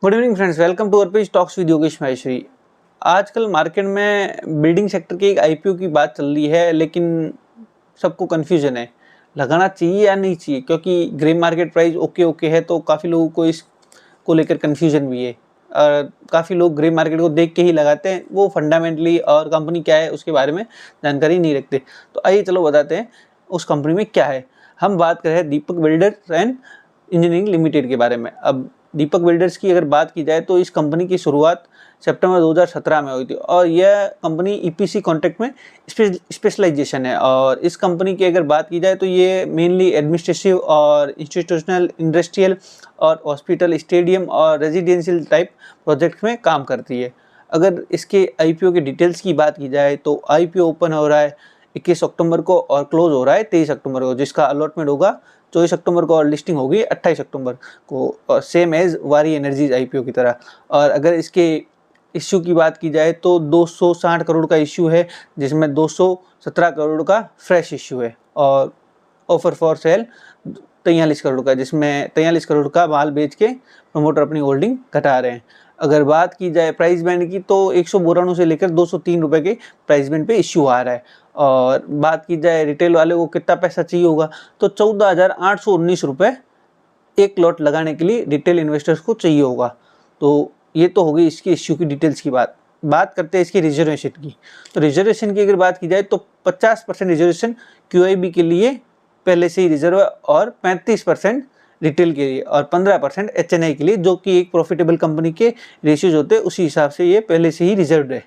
Good evening friends, welcome to our page talks with Yogesh Maheshwari. आजकल market में building sector की एक आईपीओ की बात चल रही है, लेकिन सबको कन्फ्यूजन है लगाना चाहिए या नहीं चाहिए, क्योंकि grey market price okay okay है तो काफ़ी लोगों को इसको लेकर कन्फ्यूजन भी है। काफ़ी लोग ग्रे मार्केट को देख के ही लगाते हैं, वो फंडामेंटली और कंपनी क्या है उसके बारे में जानकारी नहीं रखते। तो आइए चलो बताते हैं उस कंपनी में क्या है। हम बात कर रहे हैं दीपक बिल्डर्स एंड इंजीनियरिंग लिमिटेड के बारे में। अब दीपक बिल्डर्स की अगर बात की जाए तो इस कंपनी की शुरुआत सितंबर 2017 में हुई थी और यह कंपनी ईपीसी कॉन्ट्रैक्ट में स्पेशलाइजेशन है। और इस कंपनी की अगर बात की जाए तो ये मेनली एडमिनिस्ट्रेटिव और इंस्टीट्यूशनल, इंडस्ट्रियल और हॉस्पिटल, स्टेडियम और रेजिडेंशियल टाइप प्रोजेक्ट में काम करती है। अगर इसके आईपीओ की डिटेल्स की बात की जाए तो आईपीओ ओपन हो रहा है 21 अक्टूबर को और क्लोज हो रहा है 23 अक्टूबर को, जिसका अलॉटमेंट होगा 24 अक्टूबर को और लिस्टिंग होगी 28 अक्टूबर को, और सेम एज वारी एनर्जीज आईपीओ की तरह। और अगर इसके इश्यू की बात की जाए तो 260 करोड़ का इश्यू है, जिसमें 217 करोड़ का फ्रेश इश्यू है और ऑफर फॉर सेल 43 करोड़ का, जिसमें 43 करोड़ का माल बेच के प्रमोटर अपनी होल्डिंग घटा रहे हैं। अगर बात की जाए प्राइस बैंड की तो 192 से लेकर 203 रुपये के प्राइस बैंड पे इश्यू आ रहा है। और बात की जाए रिटेल वाले को कितना पैसा चाहिए होगा तो 14,819 रुपये एक लॉट लगाने के लिए रिटेल इन्वेस्टर्स को चाहिए होगा। तो ये तो होगी इसकी इश्यू की डिटेल्स की बात करते हैं इसकी रिजर्वेशन की। तो रिजर्वेशन की अगर बात की जाए तो 50% रिजर्वेशन क्यूआईबी के लिए पहले से ही रिजर्व है और 35% रिटेल के लिए और 15% एचएनआई के लिए, जो कि एक प्रॉफिटेबल कंपनी के रेशियोज होते हैं उसी हिसाब से ये पहले से ही रिजर्व है।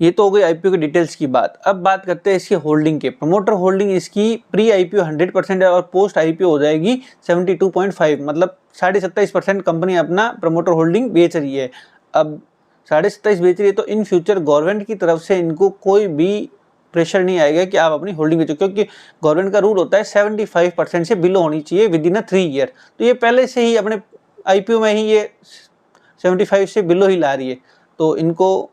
ये तो हो गई आईपीओ के डिटेल्स की बात। अब बात करते हैं इसकी होल्डिंग के। प्रमोटर होल्डिंग इसकी प्री आईपीओ 100% है और पोस्ट आईपीओ हो जाएगी 72.5, मतलब 27.5% कंपनी अपना प्रमोटर होल्डिंग बेच रही है। अब 27.5 बेच रही है तो इन फ्यूचर गवर्नमेंट की तरफ से इनको कोई भी प्रेशर नहीं आएगा कि आप अपनी होल्डिंग बेचो, क्योंकि गवर्नमेंट का रूल होता है 75% से बिलो होनी चाहिए विद इन 3 ईयर। तो ये पहले से ही अपने आईपीओ में ही ये 75 से बिलो ही ला रही है, तो इनको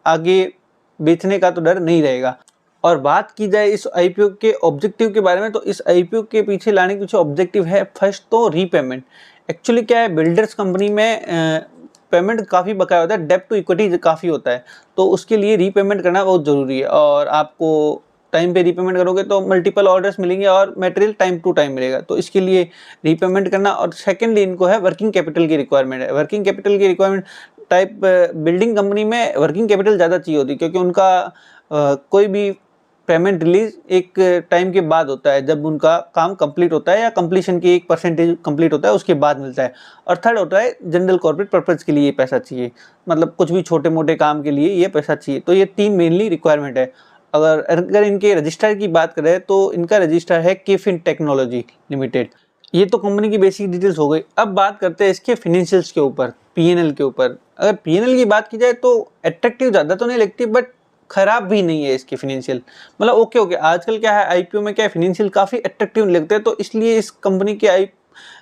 आगे बेचने का तो डर नहीं रहेगा। और बात की जाए इस आईपीओ के ऑब्जेक्टिव के बारे में तो इस आईपीओ के पीछे लाने के पीछे ऑब्जेक्टिव है फर्स्ट तो रीपेमेंट। एक्चुअली क्या है, बिल्डर्स कंपनी में पेमेंट काफ़ी बकाया होता है, डेब्ट टू इक्विटी काफ़ी होता है, तो उसके लिए रीपेमेंट करना बहुत ज़रूरी है। और आपको टाइम पे रीपेमेंट करोगे तो मल्टीपल ऑर्डर्स मिलेंगे और मटेरियल टाइम टू टाइम मिलेगा, तो इसके लिए रीपेमेंट करना। और सेकेंडली इनको है वर्किंग कैपिटल की रिक्वायरमेंट है। वर्किंग कैपिटल की रिक्वायरमेंट टाइप बिल्डिंग कंपनी में वर्किंग कैपिटल ज़्यादा चाहिए होती है, क्योंकि उनका कोई भी पेमेंट रिलीज एक टाइम के बाद होता है, जब उनका काम कंप्लीट होता है या कंप्लीशन की 1% कंप्लीट होता है उसके बाद मिलता है। और थर्ड होता है जनरल कॉर्पोरेट पर्पज़ के लिए ये पैसा चाहिए, मतलब कुछ भी छोटे मोटे काम के लिए ये पैसा चाहिए। तो ये 3 मेनली रिक्वायरमेंट है। अगर इनके रजिस्टर की बात करें तो इनका रजिस्टर है केफिन टेक्नोलॉजी लिमिटेड। ये तो कंपनी की बेसिक डिटेल्स हो गई। अब बात करते हैं इसके फिनेंशियल्स के ऊपर, पीएनएल के ऊपर। अगर पीएनएल की बात की जाए तो अट्रैक्टिव ज़्यादा तो नहीं लगती, बट खराब भी नहीं है इसके फिनेंशियल, मतलब ओके ओके। आजकल क्या है, आईपीओ में क्या है, फिनेंशियल काफ़ी अट्रैक्टिव लगते हैं, तो इसलिए इस कंपनी के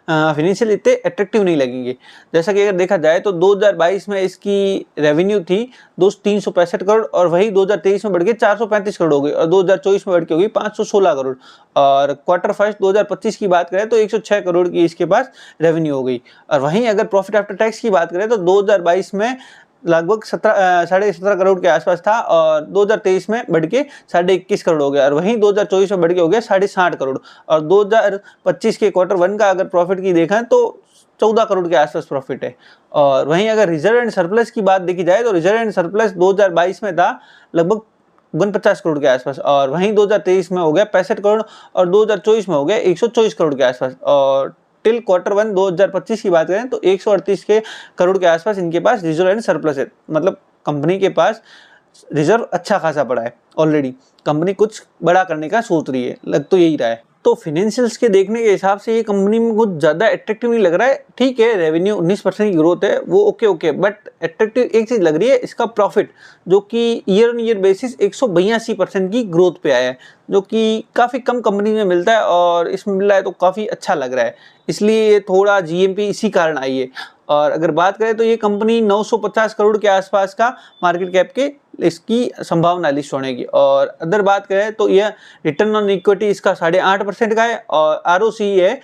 फिनेंशियल इतने अट्रैक्टिव नहीं लगेंगे। जैसा कि अगर देखा जाए तो 2022 में इसकी रेवेन्यू थी 365 करोड़ और वही 2023 में बढ़ के 435 करोड़ हो गई और 2024 में बढ़ के हो गई 516 करोड़। और क्वार्टर फर्स्ट 2025 की बात करें तो 106 करोड़ की इसके पास रेवेन्यू हो गई। और वहीं अगर प्रॉफिट आफ्टर टैक्स की बात करें तो 2022 में लगभग 17.5 करोड़ के आसपास था और 2023 में बढ़ के 21.5 करोड़ हो गया और वहीं 2024 में बढ़ के हो गया 60 करोड़। और 2025 के क्वार्टर 1 का अगर प्रॉफिट की देखा तो 14 करोड़ के आसपास प्रॉफिट है। और वहीं अगर रिजर्व एंड सरप्लस की बात देखी जाए तो रिजर्व एंड सरप्लस 2022 में था लगभग 49 करोड़ के आसपास और वहीं 2023 में हो गया 65 करोड़ और 2024 में हो गया 124 करोड़ के आसपास। और टिल क्वार्टर 1 2025 की बात करें तो 138 के करोड़ के आसपास इनके पास रिजर्व एंड सरप्लस है, मतलब कंपनी के पास रिजर्व अच्छा खासा पड़ा है। ऑलरेडी कंपनी कुछ बड़ा करने का सोच रही है, लग तो यही रहा है। तो फिनेंशियल्स के देखने के हिसाब से ये कंपनी में कुछ ज़्यादा अट्रैक्टिव नहीं लग रहा है। ठीक है, रेवेन्यू 19% की ग्रोथ है वो ओके, बट अट्रैक्टिव एक चीज़ लग रही है, इसका प्रॉफिट जो कि ईयर ऑन ईयर बेसिस 182% की ग्रोथ पे आया है, जो कि काफ़ी कम कंपनी में मिलता है और इसमें मिल रहा है तो काफ़ी अच्छा लग रहा है, इसलिए ये थोड़ा जीएमपी इसी कारण आई है। और अगर बात करें तो ये कंपनी 950 करोड़ के आसपास का मार्केट कैप के इसकी संभावना लिस्ट होने की। और अदर बात करें तो यह रिटर्न ऑन इक्विटी इसका 8.5% का है और आरओसी है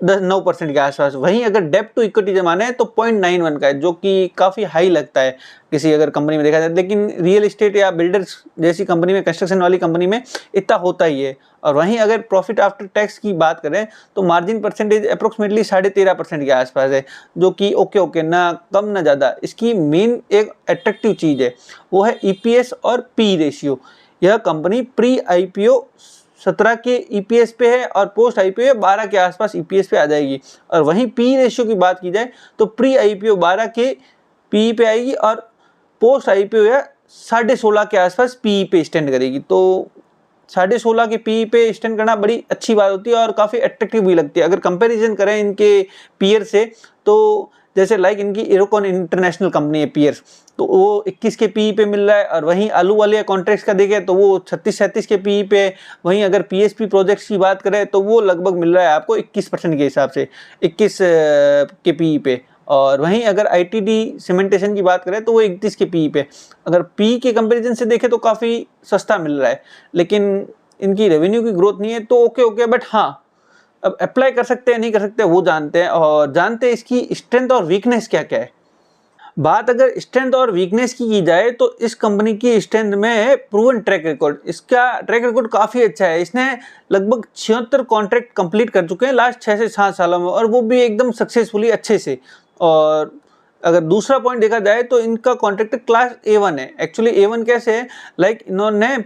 9% के आसपास। वहीं अगर डेब्ट टू इक्विटी जमाना है तो 0.91 का है, जो कि काफ़ी हाई लगता है किसी अगर कंपनी में देखा जाए, लेकिन रियल एस्टेट या बिल्डर्स जैसी कंपनी में, कंस्ट्रक्शन वाली कंपनी में इतना होता ही है। और वहीं अगर प्रॉफिट आफ्टर टैक्स की बात करें तो मार्जिन परसेंटेज अप्रोक्सीमेटली 13.5% के आसपास है, जो कि ओके ना कम ना ज़्यादा। इसकी मेन एक अट्रैक्टिव चीज़ है वो है ईपीएस और पी रेशियो। यह कंपनी प्री आईपीओ 17 के ईपीएस पे है और पोस्ट आईपीओ 12 के आसपास ईपीएस पे आ जाएगी। और वहीं पी रेशियो की बात की जाए तो प्री आईपीओ 12 के पी पे आएगी और पोस्ट आईपीओ या 16.5 के आसपास पी पे स्टैंड करेगी। तो 16.5 के पी पे स्टैंड करना बड़ी अच्छी बात होती है और काफ़ी अट्रैक्टिव भी लगती है। अगर कंपैरिजन करें इनके पीयर से, तो जैसे लाइक इनकी इरोकॉन इंटरनेशनल कंपनी है पीयर्स, तो वो 21 के पी पे मिल रहा है। और वहीं आलू वाले कॉन्ट्रैक्ट्स का देखें तो वो 36-37 के पी पे। वहीं अगर पीएसपी प्रोजेक्ट्स की बात करें तो वो लगभग मिल रहा है आपको 21% के हिसाब से, 21 के पी पे। और वहीं अगर आईटीडी सीमेंटेशन की बात करें तो वो 31 के पी पे। अगर पी के कंपैरिजन से देखें तो काफ़ी सस्ता मिल रहा है, लेकिन इनकी रेवेन्यू की ग्रोथ नहीं है तो ओके। बट हाँ, अब अप्लाई कर सकते हैं नहीं कर सकते वो जानते हैं, और जानते हैं इसकी स्ट्रेंथ और वीकनेस क्या क्या है। बात अगर स्ट्रेंथ और वीकनेस की जाए तो इस कंपनी की स्ट्रेंथ में है प्रूवन ट्रैक रिकॉर्ड। इसका ट्रैक रिकॉर्ड काफ़ी अच्छा है। इसने लगभग 76 कॉन्ट्रैक्ट कंप्लीट कर चुके हैं लास्ट 6 से 7 सालों में, और वो भी एकदम सक्सेसफुली अच्छे से। और अगर दूसरा पॉइंट देखा जाए तो इनका कॉन्ट्रैक्ट क्लास A1 है। एक्चुअली A1 कैसे है, लाइक इन्होंने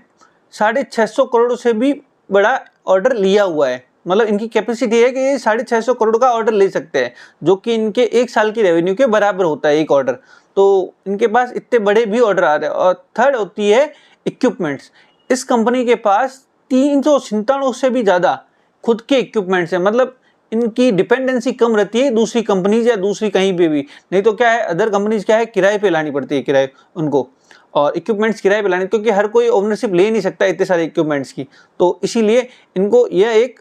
650 करोड़ से भी बड़ा ऑर्डर लिया हुआ है। मतलब इनकी कैपेसिटी है कि ये 650 करोड़ का ऑर्डर ले सकते हैं, जो कि इनके 1 साल की रेवेन्यू के बराबर होता है एक ऑर्डर। तो इनके पास इतने बड़े भी ऑर्डर आ रहे हैं। और थर्ड होती है इक्विपमेंट्स। इस कंपनी के पास 397 से भी ज़्यादा खुद के इक्विपमेंट्स हैं। मतलब इनकी डिपेंडेंसी कम रहती है दूसरी कंपनीज या दूसरी कहीं पे भी। नहीं तो क्या है, अदर कंपनीज क्या है, किराए पे लानी पड़ती है, किराए उनको, और इक्विपमेंट्स किराए पे लाने, क्योंकि हर कोई ओनरशिप ले नहीं सकता इतने सारे इक्विपमेंट्स की। तो इसीलिए इनको यह एक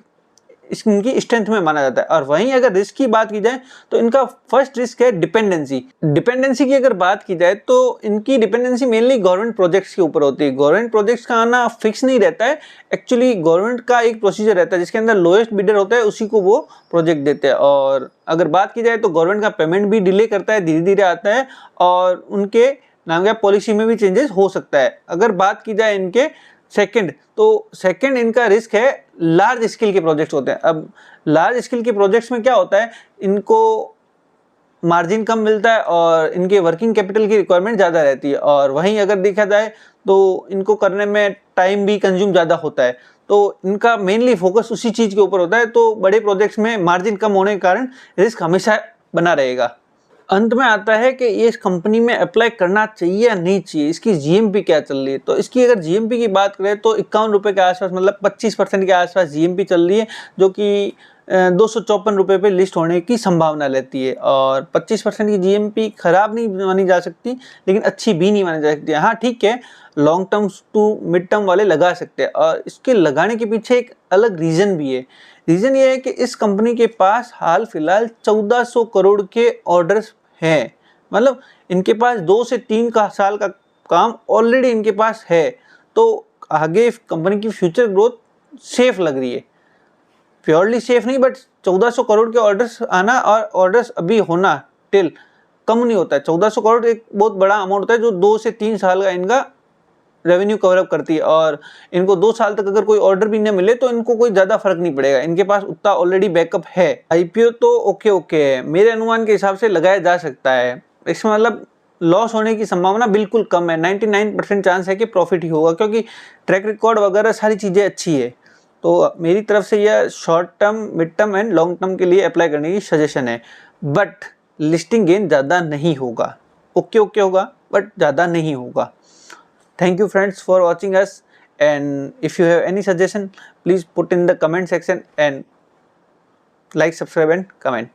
इनकी स्ट्रेंथ में माना जाता है। और वहीं अगर रिस्क की बात की जाए तो इनका फर्स्ट रिस्क है डिपेंडेंसी। डिपेंडेंसी की अगर बात की जाए तो इनकी डिपेंडेंसी मेनली गवर्नमेंट प्रोजेक्ट्स के ऊपर होती है। गवर्नमेंट प्रोजेक्ट्स का आना फिक्स नहीं रहता है। एक्चुअली गवर्नमेंट का एक प्रोसीजर रहता है जिसके अंदर लोएस्ट बिडर होता है, उसी को वो प्रोजेक्ट देते हैं। और अगर बात की जाए तो गवर्नमेंट का पेमेंट भी डिले करता है, धीरे धीरे आता है, और उनके नाम क्या पॉलिसी में भी चेंजेस हो सकता है। अगर बात की जाए इनके सेकंड इनका रिस्क है लार्ज स्केल के प्रोजेक्ट्स होते हैं। अब लार्ज स्केल के प्रोजेक्ट्स में क्या होता है, इनको मार्जिन कम मिलता है और इनके वर्किंग कैपिटल की रिक्वायरमेंट ज़्यादा रहती है। और वहीं अगर देखा जाए तो इनको करने में टाइम भी कंज्यूम ज़्यादा होता है। तो इनका मेनली फोकस उसी चीज़ के ऊपर होता है। तो बड़े प्रोजेक्ट्स में मार्जिन कम होने के कारण रिस्क हमेशा बना रहेगा। अंत में आता है कि ये इस कंपनी में अप्लाई करना चाहिए या नहीं चाहिए, इसकी जीएमपी क्या चल रही है। तो इसकी अगर जीएमपी की बात करें तो 51 रुपये के आसपास, मतलब 25% के आसपास जीएमपी चल रही है, जो कि 254 रुपये पे लिस्ट होने की संभावना रहती है। और 25% की जीएमपी खराब नहीं मानी जा सकती, लेकिन अच्छी भी नहीं मानी जा सकती। हाँ ठीक है, long term to mid term वाले लगा सकते हैं। और इसके लगाने के पीछे एक अलग रीज़न भी है। रीज़न ये है कि इस कंपनी के पास हाल फिलहाल 1400 करोड़ के ऑर्डर्स हैं। मतलब इनके पास 2 से 3 साल का काम ऑलरेडी इनके पास है। तो आगे कंपनी की फ्यूचर ग्रोथ सेफ लग रही है। प्योरली सेफ नहीं, बट 1400 करोड़ के ऑर्डर्स आना और ऑर्डर्स अभी होना टिल कम नहीं होता है। 1400 करोड़ एक बहुत बड़ा अमाउंट होता है, जो 2 से 3 साल का इनका रेवेन्यू कवर अप करती है। और इनको 2 साल तक अगर कोई ऑर्डर भी न मिले तो इनको कोई ज़्यादा फर्क नहीं पड़ेगा, इनके पास उतना ऑलरेडी बैकअप है। आईपीओ तो ओके है, मेरे अनुमान के हिसाब से लगाया जा सकता है। इसमें मतलब लॉस होने की संभावना बिल्कुल कम है। 99% चांस है कि प्रॉफिट ही होगा, क्योंकि ट्रैक रिकॉर्ड वगैरह सारी चीज़ें अच्छी है। तो मेरी तरफ से यह short term, mid term and long term के लिए अप्लाई करने की सजेशन है। बट लिस्टिंग गेन ज़्यादा नहीं होगा, ओके होगा, बट ज़्यादा नहीं होगा। Thank you friends for watching us, and if you have any suggestion please put in the comment section and like, subscribe and comment.